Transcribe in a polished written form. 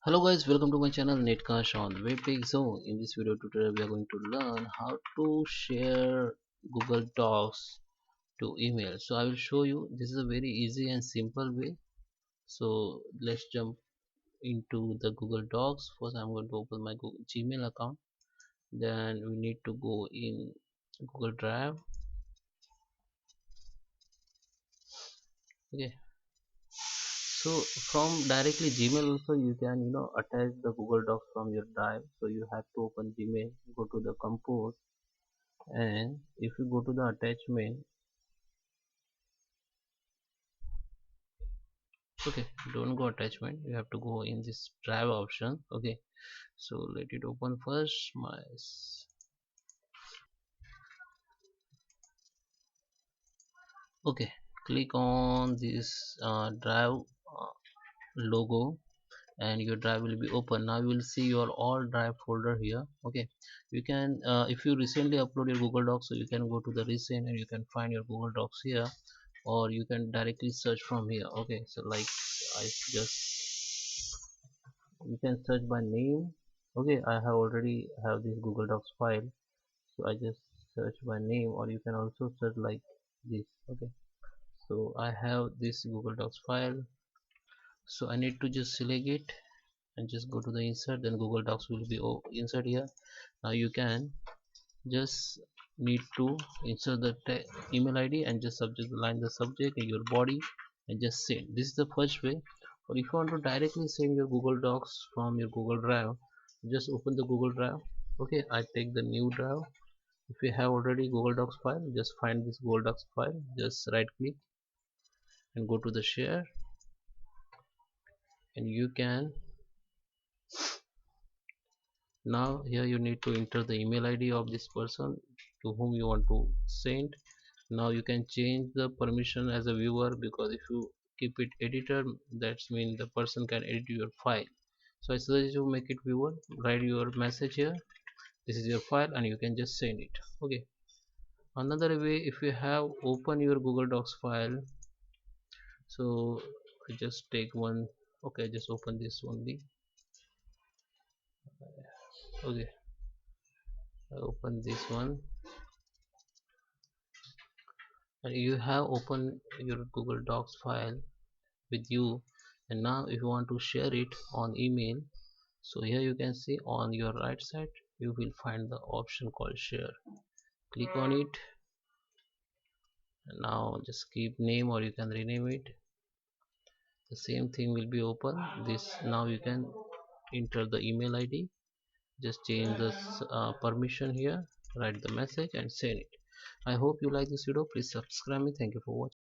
Hello guys, welcome to my channel Netcash on Webpage Zone. In this video tutorial, we are going to learn how to share Google Docs to email. So I will show you. This is a very easy and simple way. So let's jump into the Google Docs. First, I'm going to open my Google Gmail account. Then we need to go in Google Drive. Okay. So from directly Gmail also you can attach the Google Docs from your drive. So you have to open Gmail, go to the compose, and if you go to the attachment, okay, don't go attachment, you have to go in this drive option. Okay, so let it open first. Okay, click on this drive logo, and your drive will be open. Now you will see your all drive folder here. Okay, you can if you recently upload your Google Docs, so you can go to the recent and you can find your Google Docs here, or you can directly search from here. Okay, so like I just you can search by name. Okay, I have already have this Google Docs file, so I just search by name, or you can also search like this. Okay, so I have this Google Docs file, so I need to just select it and just go to the insert. Then Google Docs will be insert here. Now you can just need to insert the email ID and just subject line the subject in your body and just send. This is the first way. Or if you want to directly send your Google Docs from your Google Drive, just open the Google Drive. Okay, I take the new drive. If you have already Google Docs file, just find this Google Docs file, just right click and go to the share, and you can now here you need to enter the email ID of this person to whom you want to send. Now you can change the permission as a viewer, because if you keep it editor, that's mean the person can edit your file. So I suggest you make it viewer. Write your message here, this is your file, and you can just send it. Okay, another way, if you have open your Google Docs file, so I just take one. Okay, just open this only. Okay, I open this one, and you have opened your Google Docs file with you. And now if you want to share it on email, so here you can see on your right side you will find the option called share. Click on it, and now just keep name, or you can rename it. The same thing will be open this. Now you can enter the email ID, just change the permission here, write the message and send it. I hope you like this video. Please subscribe me. Thank you for watching.